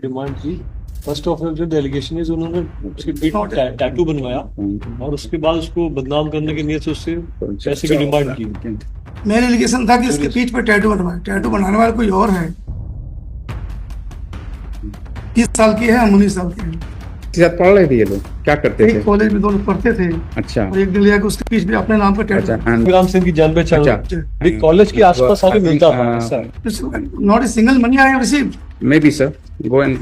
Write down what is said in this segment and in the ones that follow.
Demand की। First of all जो delegation है, उन्होंने उसके पीठ पर टैटू बनवाया और उसके बाद उसको बदनाम करने की नीयत से उससे पैसे की डिमांड की। मेरा एलिगेशन था कि इसके पीठ पर टैटू बनवाया। टैटू बनाने वाला कोई और है। 30 साल की है, हम 19 साल के हैं। साथ पढ़ रहे थे ये लोग, क्या करते थे? एक कॉलेज में दोनों पढ़ते थे। अच्छा। और एक दिन लिया कि उसके पीठ पे अपने नाम पर टैटू। अच्छा। राम सिंह की जान पहचान। अच्छा। कॉलेज के आसपास आके मिलता था। Not a single money I have received. May be sir, go and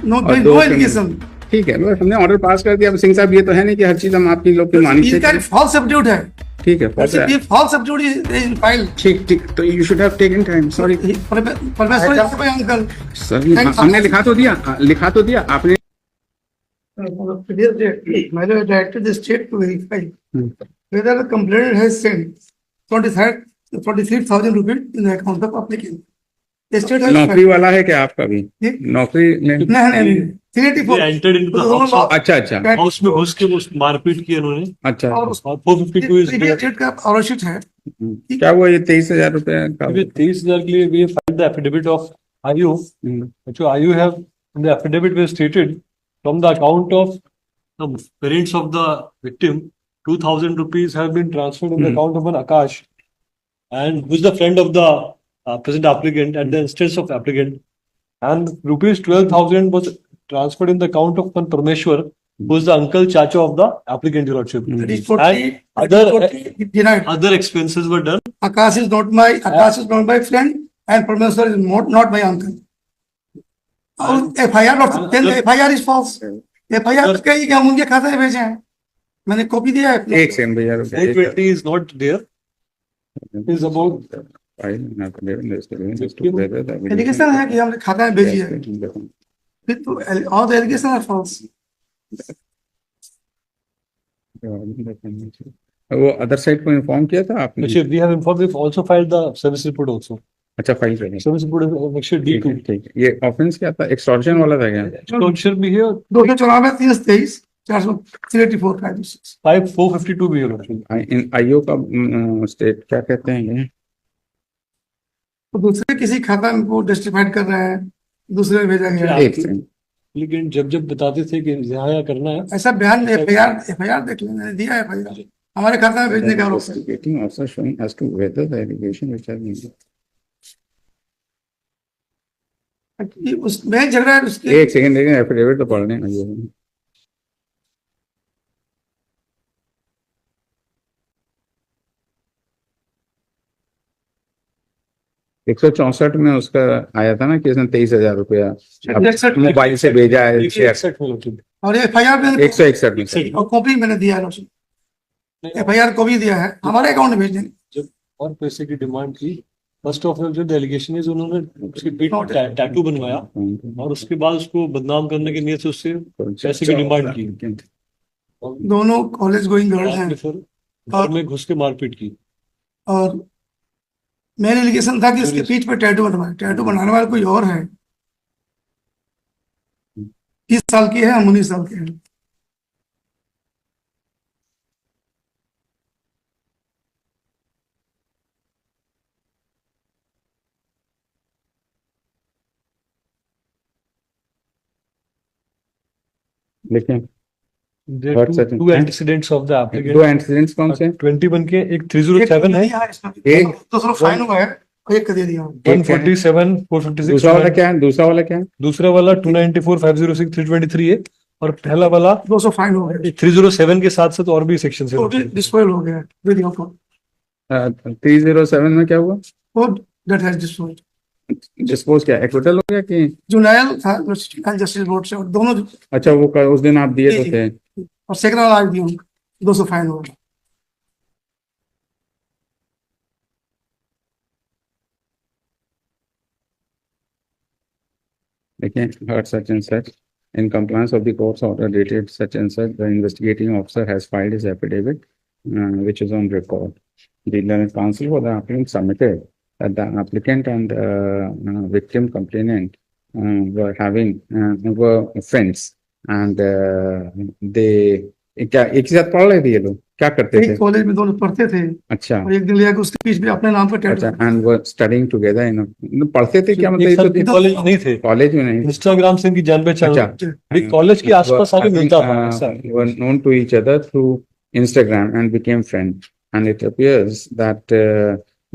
no allegation. ठीक है, हमने ऑर्डर पास कर दिया। अब सिंह साहब, ये तो है नहीं कि हर चीज हम आपकी लोग की मानी चाहिए। फॉल्स सब्स्टिट्यूट है। ठीक है, ये false substitute is in file. ठीक। तो you should have taken time. Sorry uncle sir, हमने लिखा तो दिया आपने। I directed the state to verify whether the complainant has sent 23,000 rupees in the account of applicant. The state has नौकरी वाला है क्या आपका भी? नौकरी नहीं 384 एंटर्ड इनटू द हाउस। अच्छा। हाउस में घुस के मारपीट की उन्होंने। अच्छा। और 452 इज स्टेट का ऑर्डरशीट है। क्या हुआ ये 23,000 रुपए का? 23,000 के लिए we filed the affidavit of IU. So IU have in the affidavit was stated from the account of the parents of the victim, 2,000 rupees have been transferred in the account of an Akash, and who is the friend of the present applicant at the instance of applicant, and rupees 12,000 was transferred in the account of one Parmeshwar, who is the uncle chacha of the applicant, your lordship. And other expenses were done. Akash is not my friend, and Parmeshwar is not my uncle. FIR is false. FIR कही कि हम उनके खाते में भेजे हैं। मैंने copy दिया है। एक सेकंड भैया, 420 is not there. It is about allegation है कि हमने खाता में भेजी है। फिर तो all the allegations are false. वो अदर साइड को इन्फॉर्म किया था आपने? we have informed, we've also filed the service report also. अच्छा, फाइल करें। Service report action D2। ठीक है। ये ऑफेंस क्या था? एक्सटॉर्शन वाला था क्या? एक्सटॉर्शन भी है। 294 323 484 452 भी है। इन आईओ का स्टेट क्या कहते हैं ये? तो दूसरे किसी खाता में वो जस्टिफाइड कर रहे हैं, दूसरे में भेजा गया। लेकिन जब बताते थे कि यहाँ करना है, ऐसा बयान एफआईआर देख लें, मैंने दिया है एफआईआर हमारे खाता में भेजने का उसमें झगड़ा है। उसके एक सेकंड देखें, एफिडेविट तो पढ़ने 164 में उसका आया था ना कि इसने 23,000 रुपया मोबाइल से भेजा है। और एफआईआर में 161 में और कॉपी मैंने दिया है। एफआईआर कॉपी दिया है, हमारे अकाउंट में भेज देंगे। जब और पैसे की डिमांड की, फर्स्ट ऑफ ऑल जो डेलीगेशन है, उन्होंने उसके पीठ पर टैटू बनवाया और उसके बाद उसको बदनाम करने की नीयत से उससे पैसे की डिमांड की। दोनों कॉलेज गोइंग गर्ल्स हैं और में घुस के मारपीट की। और मेरा एलिगेशन था कि इसके पीठ पर टैटू बनवाया। टैटू बनाने वाला कोई और है। 30 साल की है, हम 19 साल के हैं। लेकिन two antecedents of the applicant. दो एंटीसीडेंट्स कौन से? 21 के, एक 307 है, एक दूसरा फाइन हुआ है, एक दे दिया 147 456। दूसरा वाला क्या है? दूसरा वाला 294 506 323 है, और पहला वाला 200 फाइन हो गया। 307 के साथ साथ और भी सेक्शन है, डिस्पोज हो गया। 307 में क्या हुआ? वो दैट हैज डिस्पोज। डिस्पोज क्या एक्विटल हो गया कि जुनायल था जस्टिस बोर्ड से, और दोनों। अच्छा, वो उस दिन आप दिए तो थे, और सेकंड वाला आज दिया 200 फाइन हो गया। लेकिन heard such and such in compliance of the court's order dated such and such, the investigating officer has filed his affidavit, which is on record. The learned counsel for the applicant submitted that the applicant and victim complainant were friends, and they क्या एक ही साथ पढ़ रहे थे ये लोग? क्या करते थे? एक कॉलेज में दोनों पढ़ते थे अच्छा और एक दिन ले आके उसके पीठ पे अपने नाम का अच्छा, टैटू। एंड वो स्टडिंग टुगेदर इन पढ़ते थे क्या? मतलब एक ये साथ तो कॉलेज नहीं थे, कॉलेज में नहीं? इंस्टाग्राम से इनकी जान पहचान अच्छा हुई। कॉलेज के आसपास आके मिलता था ऐसा। were known to each other through Instagram and became friends. And it appears that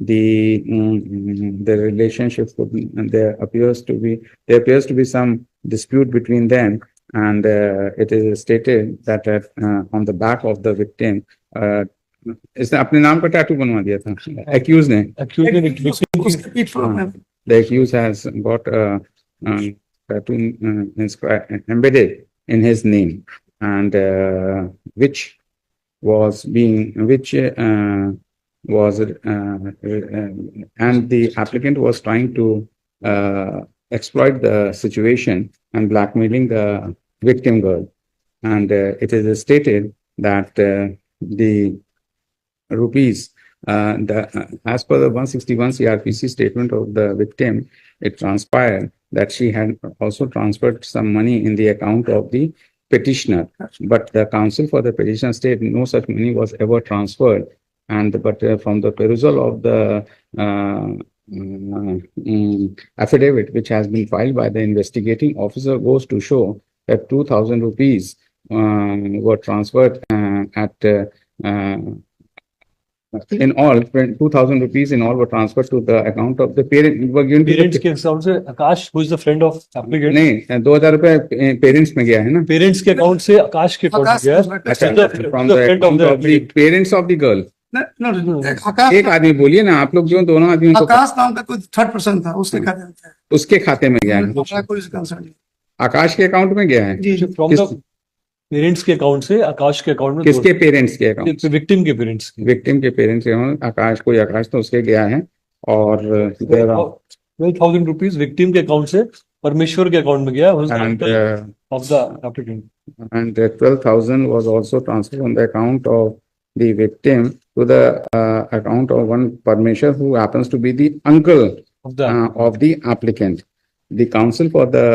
the relationship would, and there appears to be some dispute between them. And it is stated that on the back of the victim, इसने अपने नाम का tattoo बनवा दिया था accused ने. Accused ने victim की उसके पीठ पर अपने The accused has got a tattoo embedded in his name, and which was and the applicant was trying to exploit the situation and blackmailing the victim girl. And it is stated that the rupees as per the 161 CRPC statement of the victim, it transpired that she had also transferred some money in the account of the petitioner, but the counsel for the petitioner stated no such money was ever transferred. And but from the perusal of the affidavit which has been filed by the investigating officer goes to show that 2,000 rupees were transferred in all, 2,000 rupees in all were transferred to the account of the parent. Were given to the parents के हिसाब से आकाश who is the friend of applicant, नहीं 2,000 रुपए parents में गया है ना? Parents के अकाउंट से आकाश के अकाउंट आकाश में गया। अच्छा, the from the friend of account the of the parents of the girl. आकाश एक आदमी बोलिए ना, आप लोग जो दोनों आदमियों को आकाश नाम का कोई थर्ड पर्सन था, उसके खाते में था। उसके खाते में गया है, हमारा कोई कंसर्न नहीं। आकाश के अकाउंट में गया है. जी जी। फ्रॉम द पेरेंट्स के अकाउंट से आकाश के अकाउंट में किसके पेरेंट्स के अकाउंट? विक्टिम के पेरेंट्स के विक्टिम के पेरेंट्स के अकाउंट. आकाश कोई आकाश तो उसके गया है. और 12,000 रुपीज विक्टिम के अकाउंट से परमेश्वर के अकाउंट में गया and of the applicant. and 12,000 was also transferred on the account of the victim to the account of one Parmeshwar, who happens to be the uncle of the applicant. The counsel for the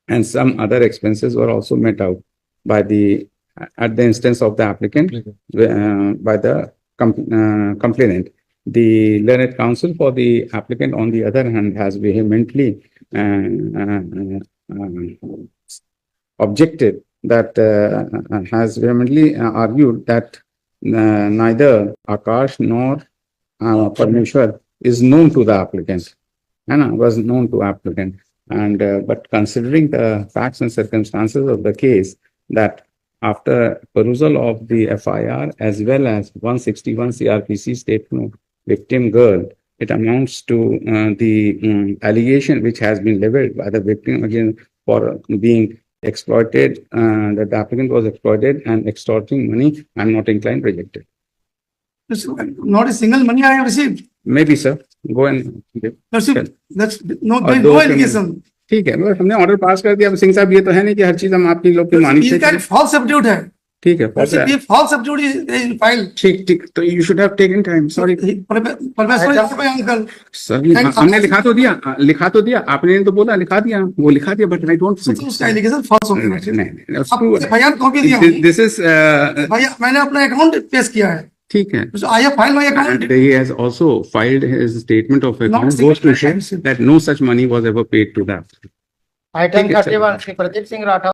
and some other expenses were also met out by the at the instance of the applicant by the complainant. The learned counsel for the applicant, on the other hand, has vehemently objected that has vehemently argued that neither Akash nor Parmeshwar is known to the applicant, was known to applicant. And but considering the facts and circumstances of the case, that after perusal of the FIR as well as 161 CRPC statement victim girl, it amounts to the allegation which has been leveled by the victim again for being exploited, that the applicant was exploited and extorting money. I'm not inclined, rejected. Not a single money I have received. Maybe, sir. Go and give. That's no, और there is दो no criminal- allegation. ठीक है, बस हमने order pass कर दिया. अब सिंह साहब, ये तो है नहीं कि हर चीज हम आपकी लोग की मानी इसका चाहिए. false affidavit है। ठीक है, ये false affidavit is filed. ठीक ठीक. तो you should have taken time. Sorry परमेश्वर अंकल। सर, हमने लिखा तो दिया. आपने तो बोला लिखा दिया, वो लिखा दिया, बट आई डोंट उसका एलिगेशन false हो गया। नहीं. बयान कॉपी दिया। दिस इज भैया मैंने अपना अकाउंट पेश किया है। ठीक है. I have filed my account. And he has also filed his statement of account, single goes to show time. that no such money was ever paid to that. Item ठीक है, 31 श्री प्रदीप सिंह राठौर